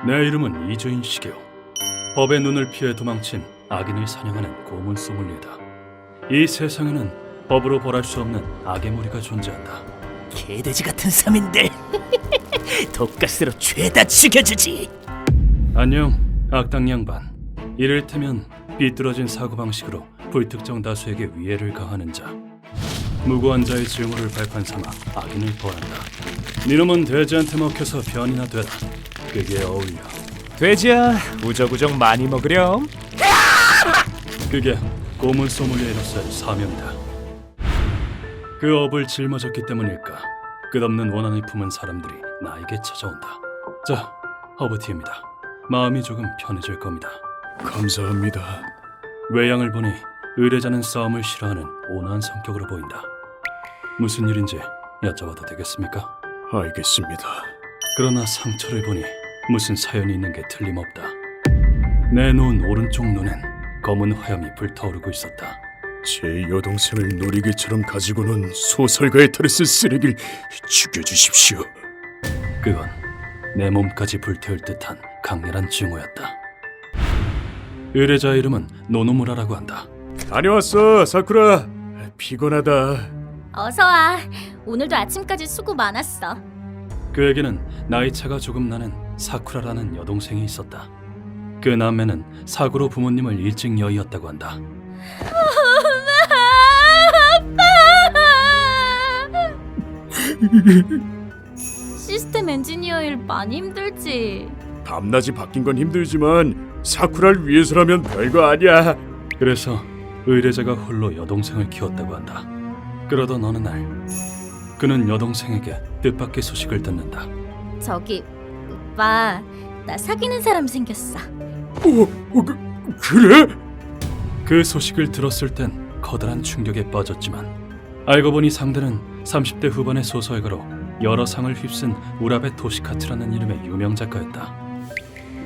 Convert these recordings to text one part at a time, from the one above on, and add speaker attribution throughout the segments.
Speaker 1: 내 이름은 이주인 시게오. 법의 눈을 피해 도망친 악인을 사냥하는 고문 소믈리에다. 이 세상에는 법으로 벌할 수 없는 악의 무리가 존재한다.
Speaker 2: 개돼지 같은 삼인들 독가스로 죄다 죽여주지.
Speaker 1: 안녕, 악당 양반. 이를테면 삐뚤어진 사고방식으로 불특정 다수에게 위해를 가하는 자. 무고한 자의 증오를 발판 삼아 악인을 벌한다. 니놈은 돼지한테 먹혀서 변이나 되라. 그게 어울려.
Speaker 2: 돼지야, 우적우적 많이 먹으렴.
Speaker 1: 그게 고문 소믈리에로서의 사명이다. 그 업을 짊어졌기 때문일까, 끝없는 원한을 품은 사람들이 나에게 찾아온다. 자, 허브티입니다. 마음이 조금 편해질 겁니다.
Speaker 3: 감사합니다.
Speaker 1: 외양을 보니 의뢰자는 싸움을 싫어하는 온화한 성격으로 보인다. 무슨 일인지 여쭤봐도 되겠습니까?
Speaker 3: 알겠습니다.
Speaker 1: 그러나 상처를 보니 무슨 사연이 있는 게 틀림없다. 내놓은 오른쪽 눈엔 검은 화염이 불타오르고 있었다.
Speaker 3: 제 여동생을 놀이개처럼 가지고는 소설가의 탈을 쓴 쓰레기를 죽여주십시오.
Speaker 1: 그건 내 몸까지 불태울 듯한 강렬한 증오였다. 의뢰자의 이름은 노노무라라고 한다.
Speaker 3: 다녀왔어, 사쿠라. 피곤하다.
Speaker 4: 어서 와. 오늘도 아침까지 수고 많았어.
Speaker 1: 그에게는 나이차가 조금 나는 사쿠라라는 여동생이 있었다. 그 남매는 사고로 부모님을 일찍 여의었다고 한다.
Speaker 4: 시스템 엔지니어 일 많이 힘들지.
Speaker 3: 밤낮이 바뀐 건 힘들지만 사쿠라를 위해서라면 별거 아니야.
Speaker 1: 그래서 의뢰자가 홀로 여동생을 키웠다고 한다. 그러던 어느 날 그는 여동생에게 뜻밖의 소식을 듣는다.
Speaker 4: 저기 오빠, 나 사귀는 사람 생겼어.
Speaker 3: 그래?
Speaker 1: 그 소식을 들었을 땐 커다란 충격에 빠졌지만 알고 보니 상대는 30대 후반의 소설가로 여러 상을 휩쓴 우라베 토시카트라는 이름의 유명 작가였다.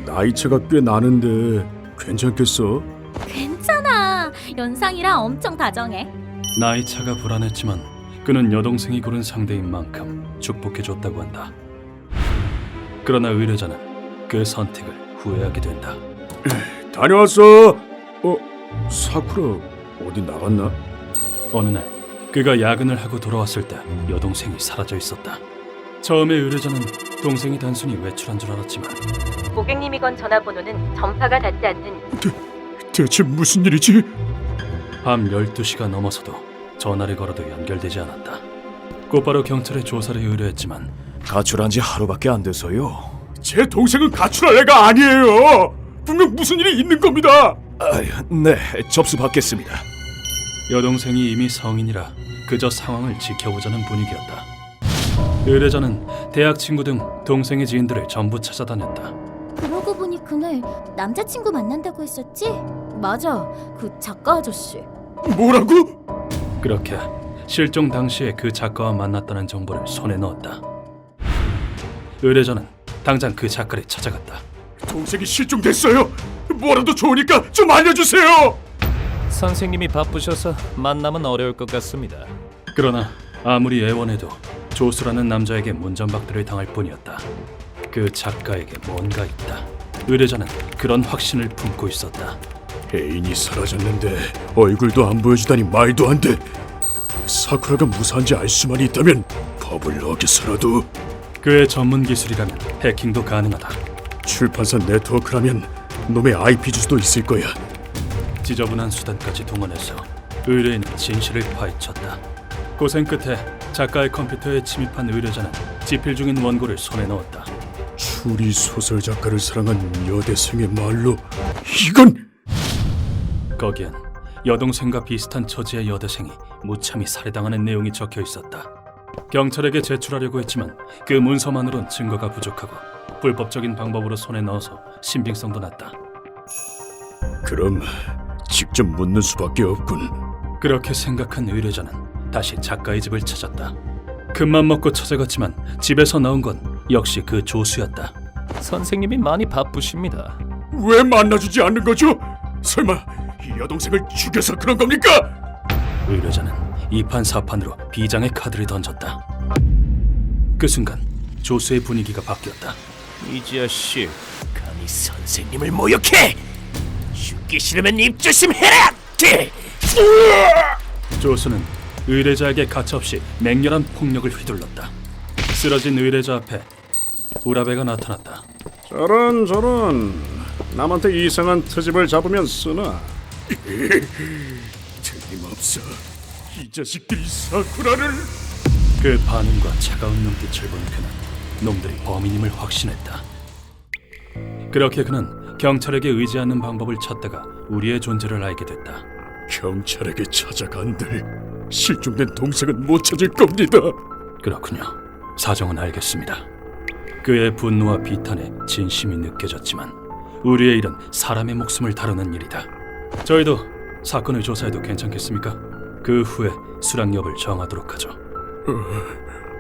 Speaker 3: 나이차가 꽤 나는데 괜찮겠어?
Speaker 4: 괜찮아. 연상이라 엄청 다정해.
Speaker 1: 나이차가 불안했지만 그는 여동생이 고른 상대인 만큼 축복해줬다고 한다. 그러나 의뢰자는 그 선택을 후회하게 된다.
Speaker 3: 다녀왔어. 사쿠라 어디 나갔나?
Speaker 1: 어느 날 그가 야근을 하고 돌아왔을 때 여동생이 사라져 있었다. 처음에 의뢰자는 동생이 단순히 외출한 줄 알았지만
Speaker 5: 고객님이 건 전화번호는 전파가 닿지 않는
Speaker 3: 대체 무슨 일이지?
Speaker 1: 밤 12시가 넘어서도 전화를 걸어도 연결되지 않았다. 곧바로 경찰에 조사를 의뢰했지만
Speaker 2: 가출한 지 하루밖에 안 돼서요.
Speaker 3: 제 동생은 가출할 애가 아니에요. 분명 무슨 일이 있는 겁니다.
Speaker 2: 네, 접수 받겠습니다.
Speaker 1: 여동생이 이미 성인이라 그저 상황을 지켜보자는 분위기였다. 의뢰자는 대학 친구 등 동생의 지인들을 전부 찾아다녔다.
Speaker 4: 그러고 보니 그날 남자친구 만난다고 했었지? 맞아. 그 작가 아저씨.
Speaker 3: 뭐라고?
Speaker 1: 그렇게 실종 당시에 그 작가와 만났다는 정보를 손에 넣었다. 의뢰자는 당장 그 작가를 찾아갔다.
Speaker 3: 동생이 실종됐어요. 뭐라도 좋으니까 좀 알려주세요.
Speaker 2: 선생님이 바쁘셔서 만남은 어려울 것 같습니다.
Speaker 1: 그러나 아무리 애원해도 조수라는 남자에게 문전박대를 당할 뿐이었다. 그 작가에게 뭔가 있다. 의뢰자는 그런 확신을 품고 있었다.
Speaker 3: 애인이 사라졌는데 얼굴도 안 보여주다니 말도 안 돼. 사쿠라가 무사한지 알 수만 있다면 법을 어겨서라도.
Speaker 1: 그의 전문 기술이라면 해킹도 가능하다.
Speaker 3: 출판사 네트워크라면 놈의 IP 주소도 있을 거야.
Speaker 1: 지저분한 수단까지 동원해서 의뢰인은 진실을 파헤쳤다. 고생 끝에 작가의 컴퓨터에 침입한 의뢰자는 집필 중인 원고를 손에 넣었다.
Speaker 3: 추리 소설 작가를 사랑한 여대생의 말로 이건
Speaker 1: 거기엔 여동생과 비슷한 처지의 여대생이 무참히 살해당하는 내용이 적혀 있었다. 경찰에게 제출하려고 했지만 그 문서만으론 증거가 부족하고 불법적인 방법으로 손에 넣어서 신빙성도 낮다.
Speaker 3: 그럼 직접 묻는 수밖에 없군.
Speaker 1: 그렇게 생각한 의뢰자는 다시 작가의 집을 찾았다. 큰맘 먹고 찾아갔지만 집에서 나온 건 역시 그 조수였다.
Speaker 2: 선생님이 많이 바쁘십니다.
Speaker 3: 왜 만나주지 않는 거죠? 설마 이 여동생을 죽여서 그런 겁니까?
Speaker 1: 의뢰자는 이판사판으로 비장의 카드를 던졌다. 그 순간 조수의 분위기가 바뀌었다.
Speaker 2: 이 자식.
Speaker 3: 감히 선생님을 모욕해! 죽기 싫으면 입 조심해라!
Speaker 1: 조수는 의뢰자에게 가차없이 맹렬한 폭력을 휘둘렀다. 쓰러진 의뢰자 앞에 우라베가 나타났다.
Speaker 6: 저런 남한테 이상한 트집을 잡으면 쓰나?
Speaker 3: 틀림없어. 이 자식들이 사쿠라를...
Speaker 1: 그 반응과 차가운 눈빛을 본 그는 놈들이 범인임을 확신했다. 그렇게 그는 경찰에게 의지하는 방법을 찾다가 우리의 존재를 알게 됐다.
Speaker 3: 경찰에게 찾아간들 실종된 동생은 못 찾을 겁니다.
Speaker 1: 그렇군요. 사정은 알겠습니다. 그의 분노와 비탄에 진심이 느껴졌지만 우리의 일은 사람의 목숨을 다루는 일이다. 저희도 사건을 조사해도 괜찮겠습니까? 그 후에 수락여부를 정하도록 하죠.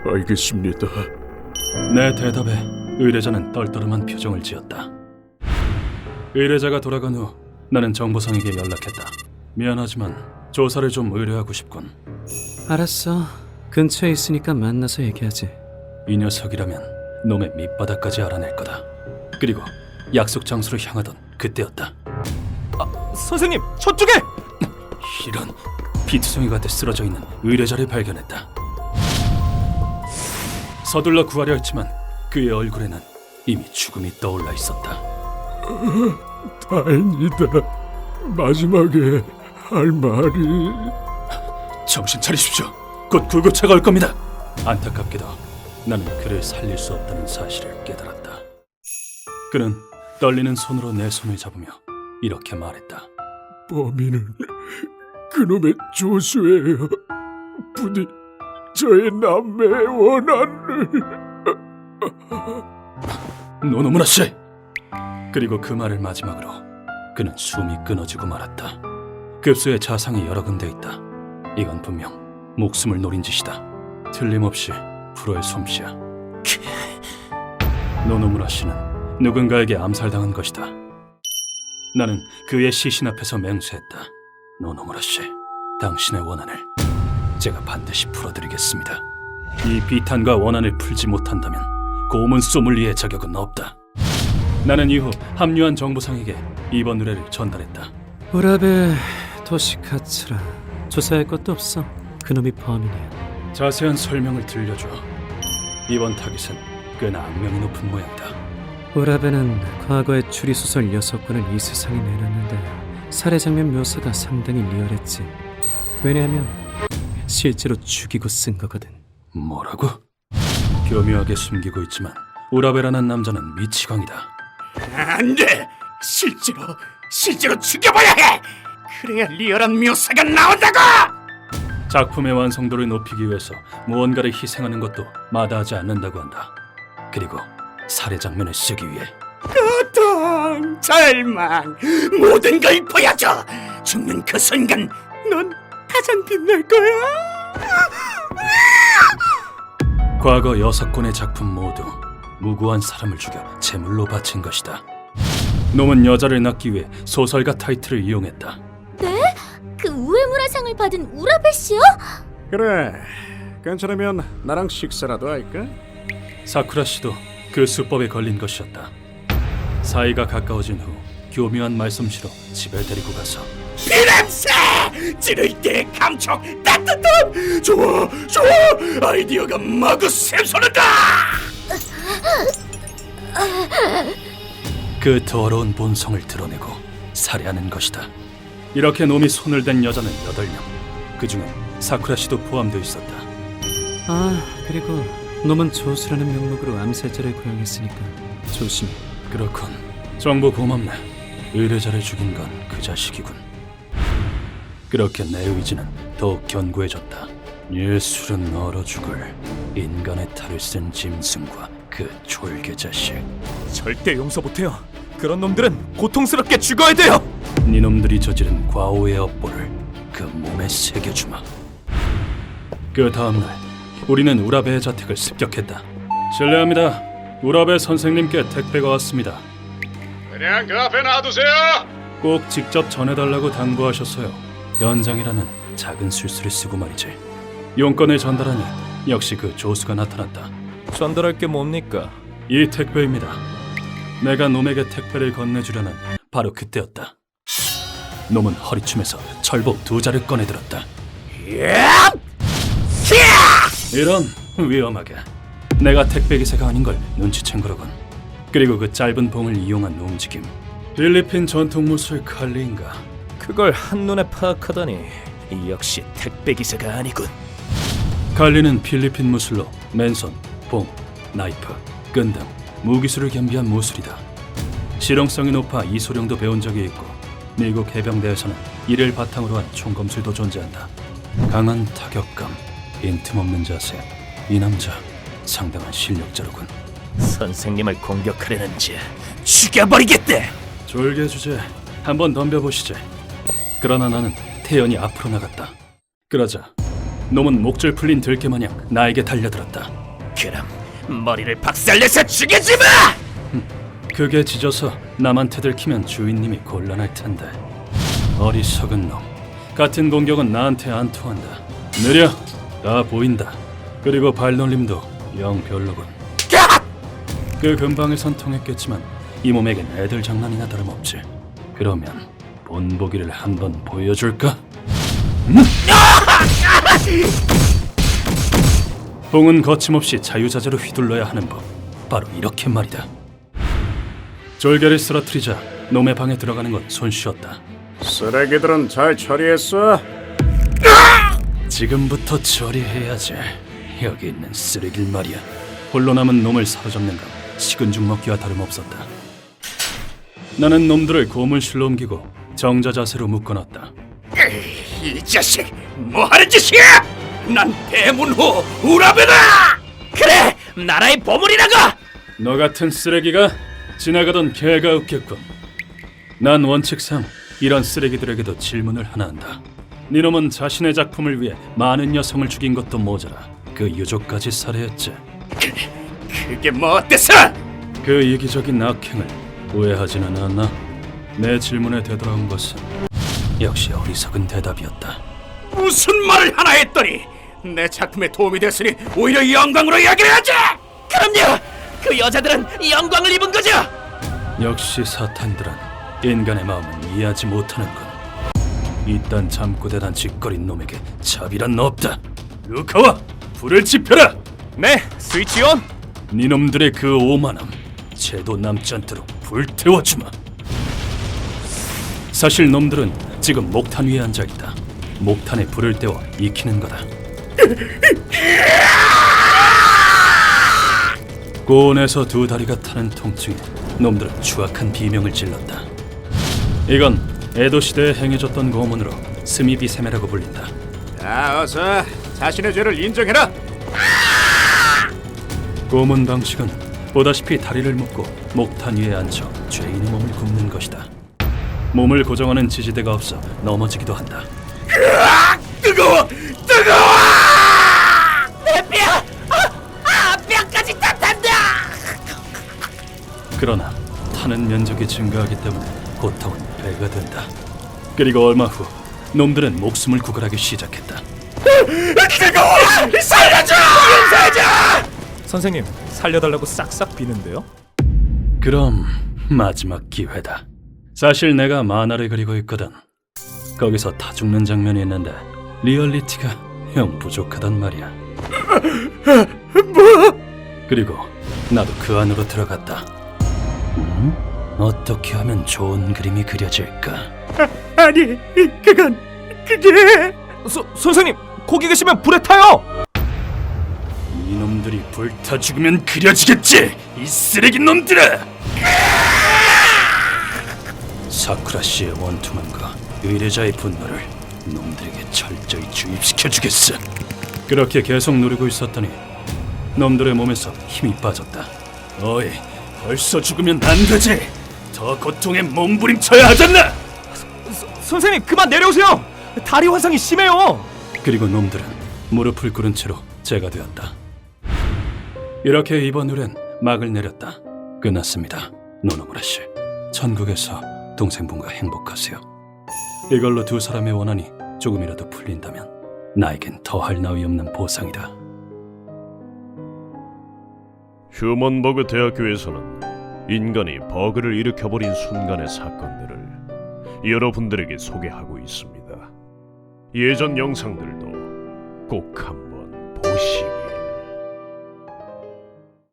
Speaker 3: 알겠습니다.
Speaker 1: 내 대답에 의뢰자는 떨떠름한 표정을 지었다. 의뢰자가 돌아간 후 나는 정보상에게 연락했다. 미안하지만 조사를 좀 의뢰하고 싶군.
Speaker 7: 알았어. 근처에 있으니까 만나서 얘기하지.
Speaker 1: 이 녀석이라면 놈의 밑바닥까지 알아낼 거다. 그리고 약속 장소로 향하던 그때였다.
Speaker 2: 선생님, 저쪽에!
Speaker 1: 이런, 피투성이 가득 쓰러져 있는 의뢰자를 발견했다. 서둘러 구하려 했지만 그의 얼굴에는 이미 죽음이 떠올라 있었다.
Speaker 3: 다행이다. 마지막에 할 말이...
Speaker 1: 정신 차리십시오. 곧 구급차가 올 겁니다. 안타깝게도 나는 그를 살릴 수 없다는 사실을 깨달았다. 그는 떨리는 손으로 내 손을 잡으며 이렇게 말했다.
Speaker 3: 범인은 그놈의 조수예요. 부디 저의 남매의 원한을...
Speaker 1: 노노무라 씨! 그리고 그 말을 마지막으로 그는 숨이 끊어지고 말았다. 급수에 자상이 여러 군데 있다. 이건 분명 목숨을 노린 짓이다. 틀림없이 프로의 솜씨야. 노노무라 씨는 누군가에게 암살당한 것이다. 나는 그의 시신 앞에서 맹세했다. 노노무라 씨, 당신의 원한을 제가 반드시 풀어드리겠습니다. 이 비탄과 원한을 풀지 못한다면 고문 소믈리의 자격은 없다. 나는 이후 합류한 정보상에게 이번 의뢰를 전달했다.
Speaker 7: 우라베 도시카츠라. 조사할 것도 없어. 그놈이 범인이야.
Speaker 1: 자세한 설명을 들려줘. 이번 타깃은 꽤나 악명이 높은 모양이다.
Speaker 7: 우라베는 과거에 추리소설 6권을 이 세상에 내놨는데 살해 장면 묘사가 상당히 리얼했지. 왜냐하면 실제로 죽이고 쓴 거거든.
Speaker 1: 뭐라고? 교묘하게 숨기고 있지만 우라베라는 남자는 미치광이다.
Speaker 3: 안 돼! 실제로 죽여봐야 해! 그래야 리얼한 묘사가 나온다고!
Speaker 1: 작품의 완성도를 높이기 위해서 무언가를 희생하는 것도 마다하지 않는다고 한다. 그리고 살해 장면을 쓰기 위해
Speaker 3: 고통, 절망, 모든 걸 보여줘! 죽는 그 순간 넌 가장 빛날 거야!
Speaker 1: 과거 6권의 작품 모두 무고한 사람을 죽여 제물로 바친 것이다. 놈은 여자를 낳기 위해 소설가 타이틀을 이용했다.
Speaker 4: 그 우에무라상을 받은 우라베 씨요?
Speaker 6: 그래, 괜찮으면 나랑 식사라도 할까?
Speaker 1: 사쿠라 씨도 그 수법에 걸린 것이었다. 사이가 가까워진 후 교묘한 말솜씨로 집에 데리고 가서
Speaker 3: 피냄새! 찌를 때 감촉 따뜻함! 좋아! 아이디어가 마구 샘솟는다!
Speaker 1: 그 더러운 본성을 드러내고 살해하는 것이다. 이렇게 놈이 손을 댄 여자는 8명. 그중에 사쿠라 씨도 포함되어 있었다.
Speaker 7: 아, 그리고 놈은 조수라는 명목으로 암살자를 고용했으니까 조심해.
Speaker 1: 그렇군. 정보 고맙네. 의뢰자를 죽인 건 그 자식이군. 그렇게 내 의지는 더욱 견고해졌다. 예술은 얼어 죽을 인간의 탈을 쓴 짐승과 그 졸개 자식.
Speaker 2: 절대 용서 못해요. 그런 놈들은 고통스럽게 죽어야 돼요.
Speaker 1: 니놈들이 저지른 과오의 업보를 그 몸에 새겨주마. 그 다음날 우리는 우라베의 자택을 습격했다. 실례합니다. 우라베 선생님께 택배가 왔습니다.
Speaker 6: 그냥 그 앞에 놔두세요!
Speaker 1: 꼭 직접 전해달라고 당부하셨어요. 연장이라는 작은 술수를 쓰고 말이지. 용건을 전달하니 역시 그 조수가 나타났다.
Speaker 2: 전달할 게 뭡니까?
Speaker 1: 이 택배입니다. 내가 놈에게 택배를 건네주려는 바로 그때였다. 놈은 허리춤에서 철복 2자를 꺼내들었다. 이런 위험하게 내가 택배 기사가 아닌 걸 눈치챈 거로군. 그리고 그 짧은 봉을 이용한 움직임, 필리핀 전통 무술 칼리인가?
Speaker 2: 그걸 한눈에 파악하다니 역시 택배 기사가 아니군.
Speaker 1: 칼리는 필리핀 무술로 맨손, 봉, 나이프, 끈 등 무기수를 겸비한 무술이다. 실용성이 높아 이소룡도 배운 적이 있고 미국 해병대에서는 이를 바탕으로 한 총검술도 존재한다. 강한 타격감, 빈틈없는 자세, 이 남자 상당한 실력자로군.
Speaker 2: 선생님을 공격하려는지 죽여버리겠대.
Speaker 1: 졸개 주제 한번 덤벼보시지. 그러나 나는 태연히 앞으로 나갔다. 그러자 놈은 목줄 풀린 들깨마냥 나에게 달려들었다.
Speaker 2: 그럼 머리를 박살내서 죽여주마!
Speaker 1: 그게 짖어서 남한테 들키면 주인님이 곤란할 텐데. 어리석은 놈. 같은 공격은 나한테 안 통한다. 느려. 다 보인다. 그리고 발놀림도 영 별로군. 그 근방에선 통했겠지만 이 몸에겐 애들 장난이나 다름없지. 그러면 본보기를 한번 보여줄까? 봉은 거침없이 자유자재로 휘둘러야 하는 법. 바로 이렇게 말이다. 졸개를 쓰러뜨리자 놈의 방에 들어가는 건 손쉬웠다.
Speaker 6: 쓰레기들은 잘 처리했어?
Speaker 1: 지금부터 처리해야지. 여기 있는 쓰레기를 말이야. 홀로 남은 놈을 사로잡는 건 식은 죽 먹기와 다름없었다. 나는 놈들을 고문실로 옮기고 정자 자세로 묶어놨다.
Speaker 2: 이 자식 뭐하는 짓이야? 난 대문호 우라베다! 그래! 나라의 보물이라고!
Speaker 1: 너 같은 쓰레기가 지나가던 개가 웃겠군. 난 원칙상 이런 쓰레기들에게도 질문을 하나 한다. 니놈은 자신의 작품을 위해 많은 여성을 죽인 것도 모자라 그 유족까지 살해했지.
Speaker 2: 그게 뭐 어때서?
Speaker 1: 그 이기적인 악행을 오해하지는 않나? 내 질문에 되돌아온 것은 역시 어리석은 대답이었다.
Speaker 2: 무슨 말을 하나 했더니 내 작품에 도움이 됐으니 오히려 영광으로 이야기해야지! 그럼요! 그 여자들은 영광을 입은 거죠!
Speaker 1: 역시 사탄들은 인간의 마음은 이해하지 못하는군. 이딴 잠꼬대단 짓거린 놈에게 자비란 없다. 루카와 불을 지펴라!
Speaker 2: 네, 스위치 온!
Speaker 1: 니놈들의 그 오만함 채도 남지 않도록 불태워주마. 사실 놈들은 지금 목탄 위에 앉아있다. 목탄에 불을 떼워 익히는 거다. 고온에서 2다리가 타는 통증에 놈들은 추악한 비명을 질렀다. 이건 에도 시대에 행해졌던 고문으로 스미비세메라고 불린다.
Speaker 6: 자, 어서 자신의 죄를 인정해라.
Speaker 1: 고문 방식은 보다시피 다리를 묶고 목탄 위에 앉혀 죄인의 몸을 굽는 것이다. 몸을 고정하는 지지대가 없어 넘어지기도 한다.
Speaker 2: 뜨거워! 뜨거워! 내 뼈! 뼈까지 다 탄다!
Speaker 1: 그러나 타는 면적이 증가하기 때문에 고통은 배가 된다. 그리고 얼마 후 놈들은 목숨을 구걸하기 시작했다.
Speaker 2: 뜨거워! 살려줘! 살려줘! 선생님, 살려달라고 싹싹 비는데요?
Speaker 1: 그럼 마지막 기회다. 사실 내가 만화를 그리고 있거든. 거기서 타 죽는 장면이 있는데 리얼리티가 영 부족하단 말이야. 그리고 나도 그 안으로 들어갔다. 어떻게 하면 좋은 그림이 그려질까?
Speaker 6: 아니, 그게...
Speaker 2: 선생님, 거기 계시면 불에 타요!
Speaker 1: 이놈들이 불타 죽으면 그려지겠지! 이 쓰레기 놈들아! 사쿠라 씨의 원통함과 의뢰자의 분노를 놈들에게 철저히 주입시켜주겠어. 그렇게 계속 누르고 있었더니 놈들의 몸에서 힘이 빠졌다. 어이, 벌써 죽으면 안 되지! 더 고통에 몸부림쳐야 하잖아!
Speaker 2: 선생님, 그만 내려오세요! 다리 화상이 심해요!
Speaker 1: 그리고 놈들은 무릎을 꿇은 채로 제가 되었다. 이렇게 이번 의뢰는 막을 내렸다. 끝났습니다. 노노무라 씨. 천국에서 동생분과 행복하세요. 이걸로 2 사람의 원한이 조금이라도 풀린다면 나에겐 더할 나위 없는 보상이다.
Speaker 8: 휴먼버그 대학교에서는 인간이 버그를 일으켜버린 순간의 사건들을 여러분들에게 소개하고 있습니다. 예전 영상들도 꼭 한번